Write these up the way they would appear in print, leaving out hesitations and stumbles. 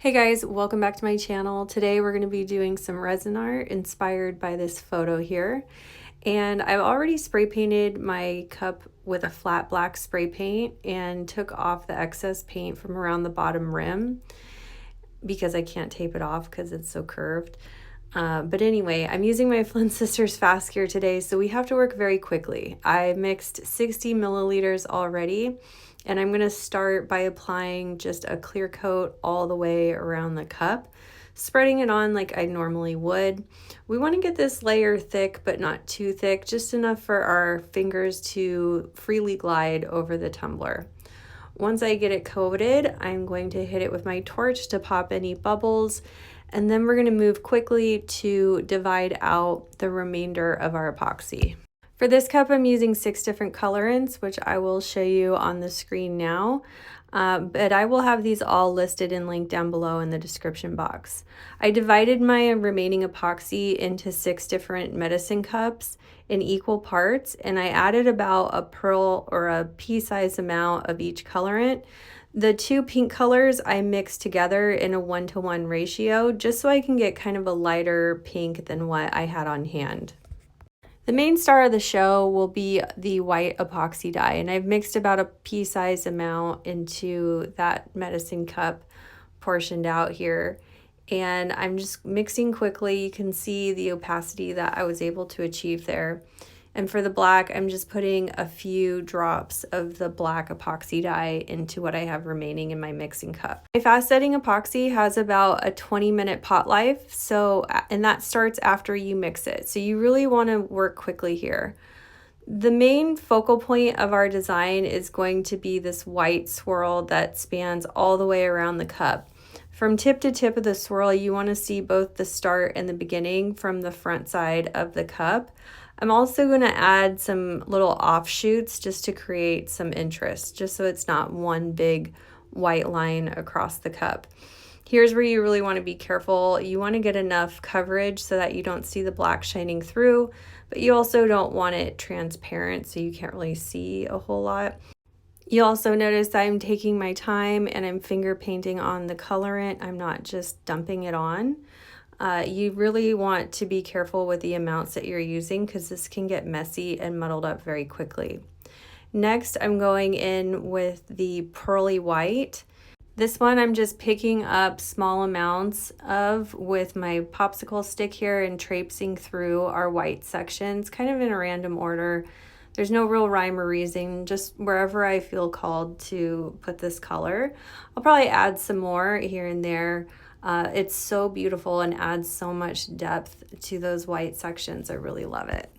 Hey guys, welcome back to my channel. Today we're going to be doing some resin art inspired by this photo here. And I've already spray painted my cup with a flat black spray paint and took off the excess paint from around the bottom rim because I can't tape it off because it's so curved. But anyway, I'm using my Flynn Sisters fast gear today, so we have to work very quickly. I mixed 60 milliliters already, and I'm gonna start by applying just a clear coat all the way around the cup, spreading it on like I normally would. We wanna get this layer thick, but not too thick, just enough for our fingers to freely glide over the tumbler. Once I get it coated, I'm going to hit it with my torch to pop any bubbles, and then we're going to move quickly to divide out the remainder of our epoxy. For this cup, I'm using 6 different colorants, which I will show you on the screen now. But I will have these all listed and linked down below in the description box. I divided my remaining epoxy into 6 different medicine cups in equal parts, and I added about a pearl or a pea-sized amount of each colorant. The 2 pink colors I mixed together in a 1-to-1 ratio just so I can get kind of a lighter pink than what I had on hand. The main star of the show will be the white epoxy dye, and I've mixed about a pea-sized amount into that medicine cup portioned out here. And I'm just mixing quickly. You can see the opacity that I was able to achieve there. And for the black, I'm just putting a few drops of the black epoxy dye into what I have remaining in my mixing cup. My fast setting epoxy has about a 20-minute pot life, and that starts after you mix it. So you really want to work quickly here. The main focal point of our design is going to be this white swirl that spans all the way around the cup. From tip to tip of the swirl, you want to see both the start and the beginning from the front side of the cup. I'm also going to add some little offshoots just to create some interest, just so it's not one big white line across the cup. Here's where you really want to be careful. You want to get enough coverage so that you don't see the black shining through, but you also don't want it transparent so you can't really see a whole lot. You also notice I'm taking my time and I'm finger painting on the colorant. I'm not just dumping it on. You really want to be careful with the amounts that you're using because this can get messy and muddled up very quickly. Next, I'm going in with the pearly white. This one I'm just picking up small amounts of with my popsicle stick here and traipsing through our white sections, kind of in a random order. There's no real rhyme or reason, just wherever I feel called to put this color. I'll probably add some more here and there. It's so beautiful and adds so much depth to those white sections. I really love it.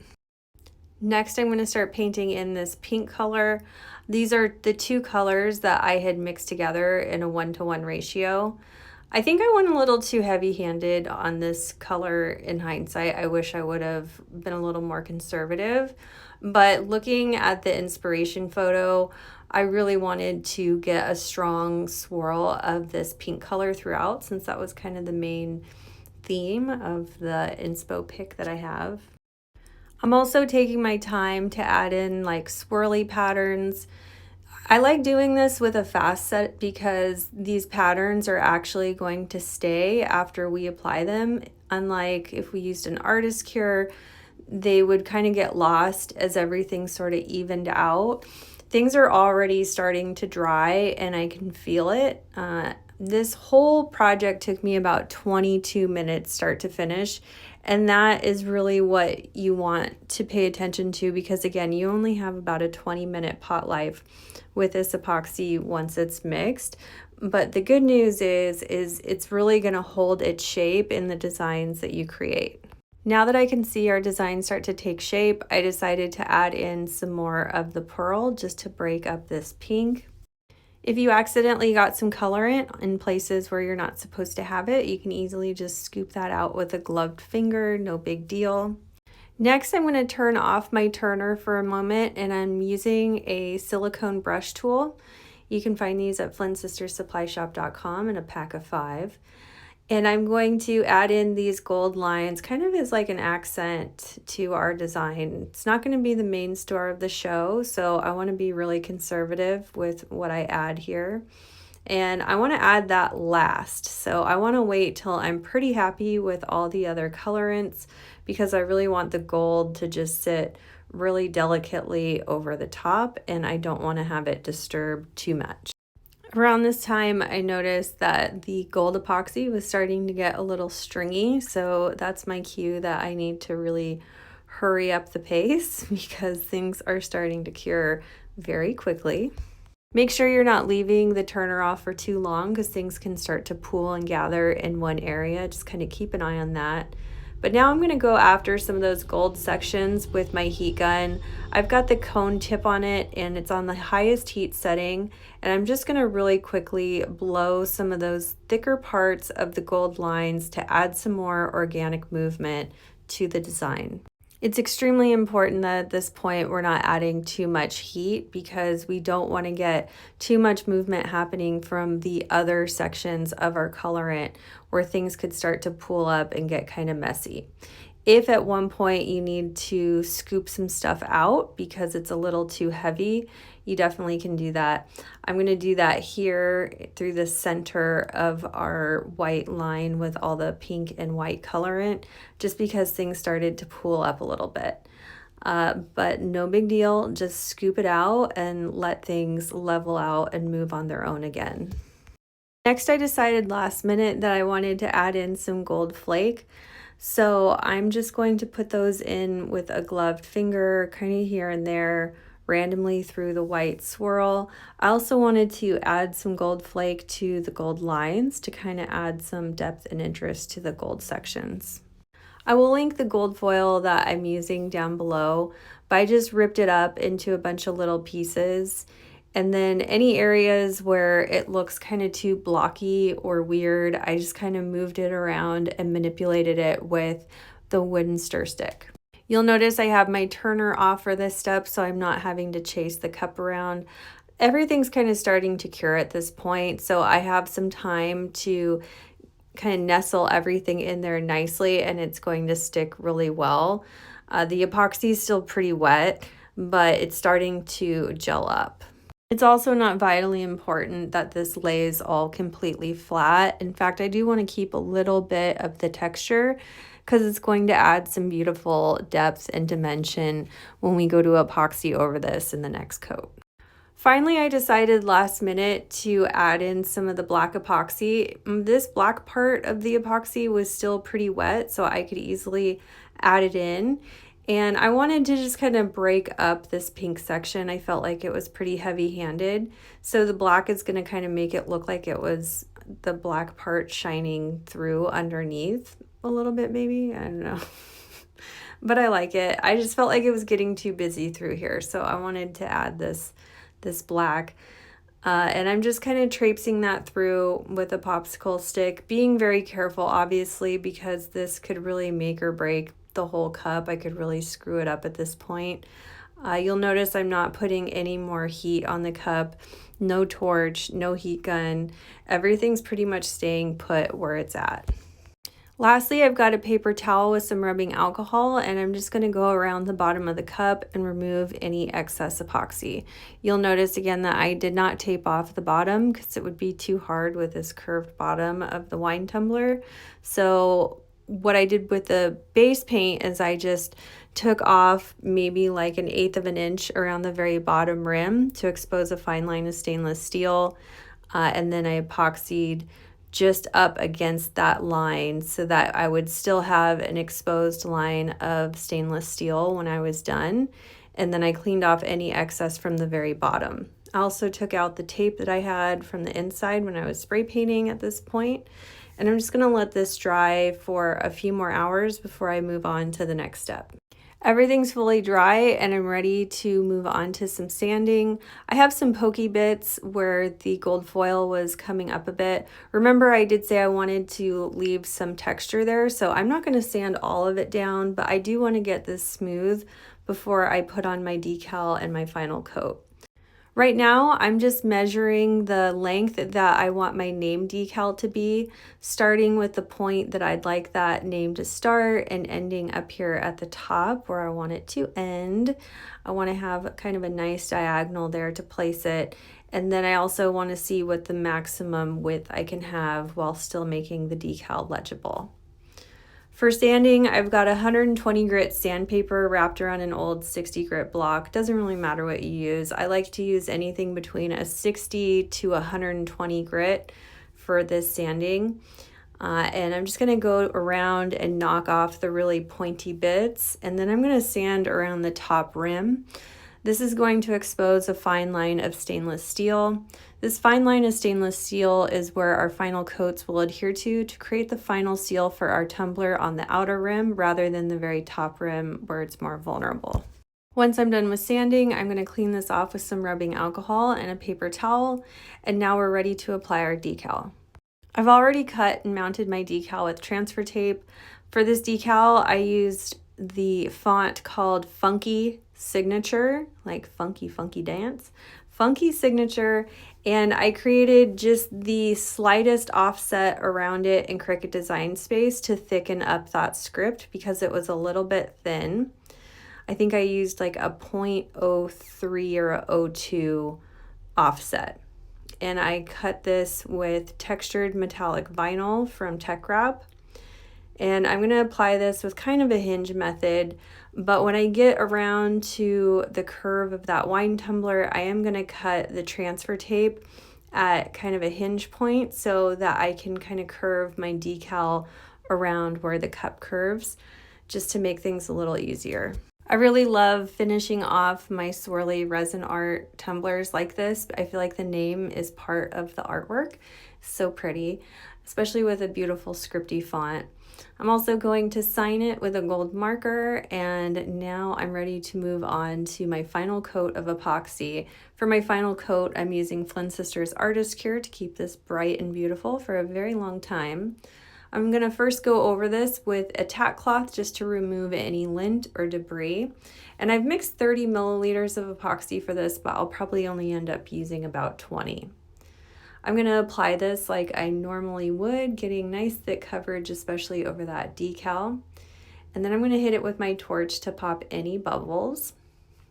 Next, I'm going to start painting in this pink color. These are the 2 colors that I had mixed together in a 1-to-1 ratio. I think I went a little too heavy-handed on this color in hindsight. I wish I would have been a little more conservative. But looking at the inspiration photo, I really wanted to get a strong swirl of this pink color throughout, since that was kind of the main theme of the inspo pic that I have. I'm also taking my time to add in like swirly patterns. I like doing this with a fast set because these patterns are actually going to stay after we apply them. Unlike if we used an artist cure, they would kind of get lost as everything sort of evened out. Things are already starting to dry and I can feel it. This whole project took me about 22 minutes start to finish, and that is really what you want to pay attention to because again, you only have about a 20-minute pot life with this epoxy once it's mixed. But the good news is it's really going to hold its shape in the designs that you create. Now that I can see our design start to take shape, I decided to add in some more of the pearl just to break up this pink. If you accidentally got some colorant in places where you're not supposed to have it, you can easily just scoop that out with a gloved finger, no big deal. Next, I'm going to turn off my turner for a moment, and I'm using a silicone brush tool. You can find these at FlynnSistersSupplyShop.com in a pack of 5. And I'm going to add in these gold lines kind of as like an accent to our design. It's not going to be the main star of the show, so I want to be really conservative with what I add here. and I want to add that last. So I want to wait till I'm pretty happy with all the other colorants because I really want the gold to just sit really delicately over the top, and I don't want to have it disturb too much. Around this time, I noticed that the gold epoxy was starting to get a little stringy, so that's my cue that I need to really hurry up the pace because things are starting to cure very quickly. Make sure you're not leaving the turner off for too long because things can start to pool and gather in one area. Just kind of keep an eye on that. But now I'm going to go after some of those gold sections with my heat gun. I've got the cone tip on it and it's on the highest heat setting, and I'm just going to really quickly blow some of those thicker parts of the gold lines to add some more organic movement to the design. It's extremely important that at this point we're not adding too much heat because we don't want to get too much movement happening from the other sections of our colorant where things could start to pool up and get kind of messy. If at one point you need to scoop some stuff out because it's a little too heavy, you definitely can do that. I'm going to do that here through the center of our white line with all the pink and white colorant, just because things started to pool up a little bit. But no big deal, just scoop it out and let things level out and move on their own again. Next, I decided last minute that I wanted to add in some gold flake. So I'm just going to put those in with a gloved finger, kind of here and there, randomly through the white swirl. I also wanted to add some gold flake to the gold lines to kind of add some depth and interest to the gold sections. I will link the gold foil that I'm using down below, but I just ripped it up into a bunch of little pieces. And then any areas where it looks kind of too blocky or weird, I just kind of moved it around and manipulated it with the wooden stir stick. You'll notice I have my turner off for this step, so I'm not having to chase the cup around. Everything's kind of starting to cure at this point, so I have some time to kind of nestle everything in there nicely, and it's going to stick really well. The epoxy is still pretty wet, but it's starting to gel up. It's also not vitally important that this lays all completely flat. In fact, I do want to keep a little bit of the texture because it's going to add some beautiful depth and dimension when we go to epoxy over this in the next coat. Finally, I decided last minute to add in some of the black epoxy. This black part of the epoxy was still pretty wet, so I could easily add it in. And I wanted to just kind of break up this pink section. I felt like it was pretty heavy-handed. So the black is going to kind of make it look like it was the black part shining through underneath a little bit, maybe. I don't know. But I like it. I just felt like it was getting too busy through here. So I wanted to add this black. And I'm just kind of traipsing that through with a popsicle stick, being very careful, obviously, because this could really make or break the whole cup. I could really screw it up at this point. You'll notice I'm not putting any more heat on the cup, no torch, no heat gun. Everything's pretty much staying put where it's at. Lastly, I've got a paper towel with some rubbing alcohol, and I'm just going to go around the bottom of the cup and remove any excess epoxy. You'll notice again that I did not tape off the bottom because it would be too hard with this curved bottom of the wine tumbler. So what I did with the base paint is I just took off maybe like 1/8 of an inch around the very bottom rim to expose a fine line of stainless steel, and then I epoxied just up against that line so that I would still have an exposed line of stainless steel when I was done. And then I cleaned off any excess from the very bottom. I also took out the tape that I had from the inside when I was spray painting at this point. And I'm just going to let this dry for a few more hours before I move on to the next step. Everything's fully dry and I'm ready to move on to some sanding. I have some pokey bits where the gold foil was coming up a bit. Remember, I did say I wanted to leave some texture there, so I'm not going to sand all of it down, but I do want to get this smooth before I put on my decal and my final coat. Right now, I'm just measuring the length that I want my name decal to be, starting with the point that I'd like that name to start and ending up here at the top where I want it to end. I want to have kind of a nice diagonal there to place it. And then I also want to see what the maximum width I can have while still making the decal legible. For sanding, I've got 120 grit sandpaper wrapped around an old 60 grit block. Doesn't really matter what you use. I like to use anything between a 60 to 120 grit for this sanding. And I'm just going to go around and knock off the really pointy bits, and then I'm going to sand around the top rim. This is going to expose a fine line of stainless steel. This fine line of stainless steel is where our final coats will adhere to create the final seal for our tumbler on the outer rim rather than the very top rim where it's more vulnerable. Once I'm done with sanding, I'm going to clean this off with some rubbing alcohol and a paper towel, and now we're ready to apply our decal. I've already cut and mounted my decal with transfer tape. For this decal, I used the font called Funky Signature, like funky dance, Funky Signature, and I created just the slightest offset around it in Cricut Design Space to thicken up that script because it was a little bit thin. I think I used like a 0.03 or a 0.02 offset. And I cut this with textured metallic vinyl from Tech Wrap. And I'm going to apply this with kind of a hinge method, but when I get around to the curve of that wine tumbler, I am going to cut the transfer tape at kind of a hinge point so that I can kind of curve my decal around where the cup curves, just to make things a little easier. I really love finishing off my swirly resin art tumblers like this. I feel like the name is part of the artwork. So pretty, especially with a beautiful scripty font. I'm also going to sign it with a gold marker, and now I'm ready to move on to my final coat of epoxy. For my final coat, I'm using Flynn Sisters Artist Cure to keep this bright and beautiful for a very long time. I'm going to first go over this with a tack cloth just to remove any lint or debris. And I've mixed 30 milliliters of epoxy for this, but I'll probably only end up using about 20. I'm going to apply this like I normally would, getting nice thick coverage, especially over that decal. And then I'm going to hit it with my torch to pop any bubbles.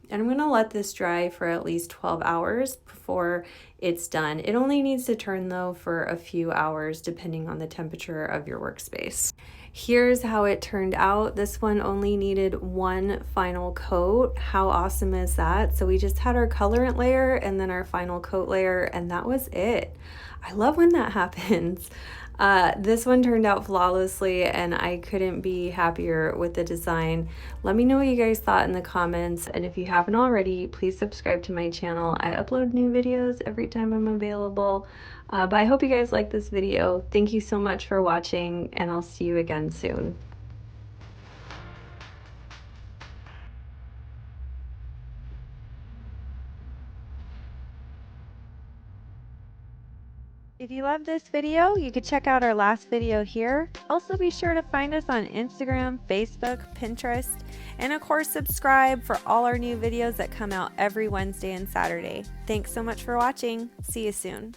And I'm going to let this dry for at least 12 hours before it's done. It only needs to turn though for a few hours depending on the temperature of your workspace. Here's how it turned out. This one only needed one final coat. How awesome is that? So we just had our colorant layer and then our final coat layer, and that was it. I love when that happens. This one turned out flawlessly and I couldn't be happier with the design. Let me know what you guys thought in the comments, and if you haven't already, please subscribe to my channel. I upload new videos every time I'm available. But I hope you guys like this video. Thank you so much for watching, and I'll see you again soon. If you love this video, you could check out our last video here. Also be sure to find us on Instagram, Facebook, Pinterest, and of course subscribe for all our new videos that come out every Wednesday and Saturday. Thanks so much for watching. See you soon.